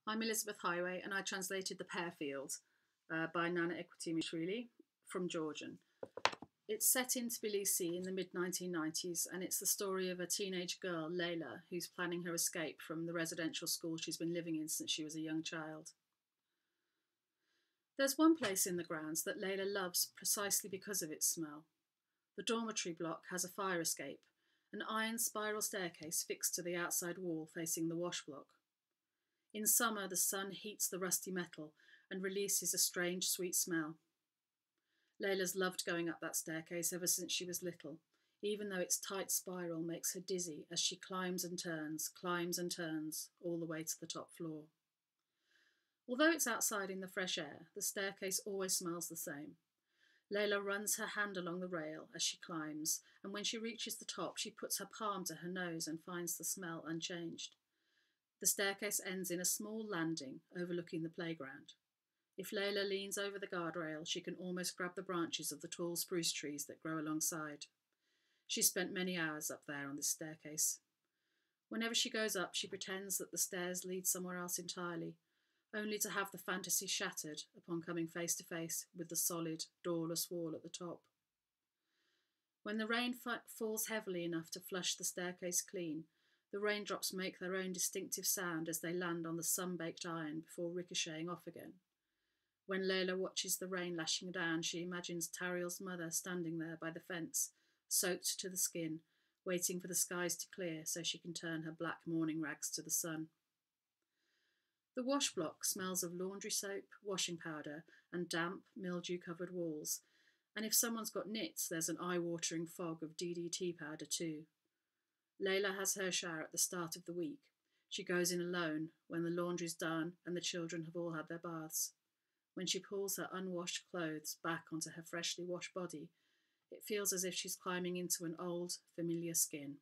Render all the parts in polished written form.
I'm Elizabeth Heighway, and I translated The Pear Field by Nana Ekvtimishvili from Georgian. It's set in Tbilisi in the mid 1990s, and it's the story of a teenage girl, Lela, who's planning her escape from the residential school she's been living in since she was a young child. There's one place in the grounds that Lela loves precisely because of its smell. The dormitory block has a fire escape, an iron spiral staircase fixed to the outside wall facing the wash block. In summer, the sun heats the rusty metal and releases a strange, sweet smell. Leila's loved going up that staircase ever since she was little, even though its tight spiral makes her dizzy as she climbs and turns, all the way to the top floor. Although it's outside in the fresh air, the staircase always smells the same. Lela runs her hand along the rail as she climbs, and when she reaches the top, she puts her palm to her nose and finds the smell unchanged. The staircase ends in a small landing overlooking the playground. If Lela leans over the guardrail, she can almost grab the branches of the tall spruce trees that grow alongside. She spent many hours up there on this staircase. Whenever she goes up, she pretends that the stairs lead somewhere else entirely, only to have the fantasy shattered upon coming face to face with the solid, doorless wall at the top. When the rain falls heavily enough to flush the staircase clean, the raindrops make their own distinctive sound as they land on the sun-baked iron before ricocheting off again. When Lela watches the rain lashing down, she imagines Tariel's mother standing there by the fence, soaked to the skin, waiting for the skies to clear so she can turn her black morning rags to the sun. The wash block smells of laundry soap, washing powder, and damp, mildew-covered walls, and if someone's got nits, there's an eye-watering fog of DDT powder too. Lela has her shower at the start of the week. She goes in alone when the laundry's done and the children have all had their baths. When she pulls her unwashed clothes back onto her freshly washed body, it feels as if she's climbing into an old, familiar skin.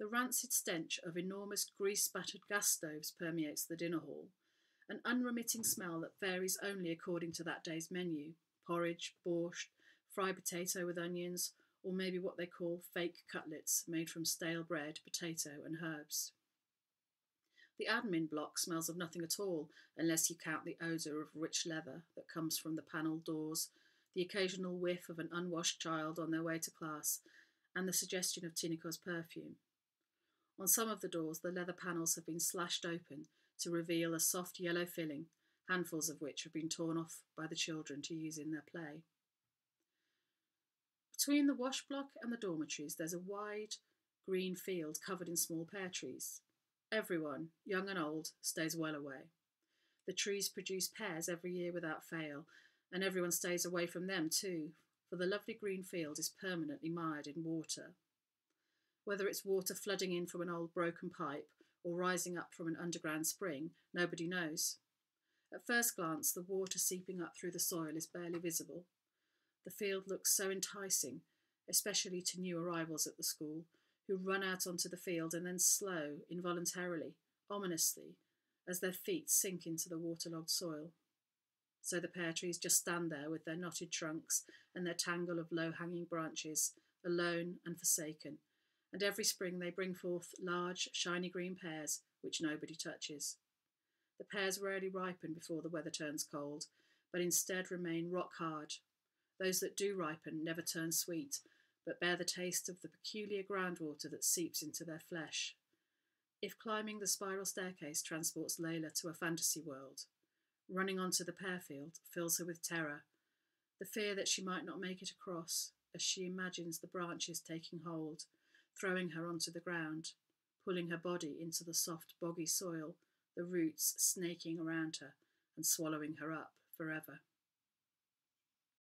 The rancid stench of enormous grease-spattered gas stoves permeates the dinner hall, an unremitting smell that varies only according to that day's menu: porridge, borscht, fried potato with onions, or maybe what they call fake cutlets made from stale bread, potato and herbs. The admin block smells of nothing at all unless you count the odour of rich leather that comes from the panelled doors, the occasional whiff of an unwashed child on their way to class, and the suggestion of Tiniko's perfume. On some of the doors, the leather panels have been slashed open to reveal a soft yellow filling, handfuls of which have been torn off by the children to use in their play. Between the wash block and the dormitories, there's a wide green field covered in small pear trees. Everyone, young and old, stays well away. The trees produce pears every year without fail, and everyone stays away from them too, for the lovely green field is permanently mired in water. Whether it's water flooding in from an old broken pipe or rising up from an underground spring, nobody knows. At first glance, the water seeping up through the soil is barely visible. The field looks so enticing, especially to new arrivals at the school, who run out onto the field and then slow, involuntarily, ominously, as their feet sink into the waterlogged soil. So the pear trees just stand there with their knotted trunks and their tangle of low-hanging branches, alone and forsaken, and every spring they bring forth large, shiny green pears which nobody touches. The pears rarely ripen before the weather turns cold, but instead remain rock-hard. Those that do ripen never turn sweet, but bear the taste of the peculiar groundwater that seeps into their flesh. If climbing the spiral staircase transports Lela to a fantasy world, running onto the pear field fills her with terror, the fear that she might not make it across, as she imagines the branches taking hold, throwing her onto the ground, pulling her body into the soft, boggy soil, the roots snaking around her and swallowing her up forever.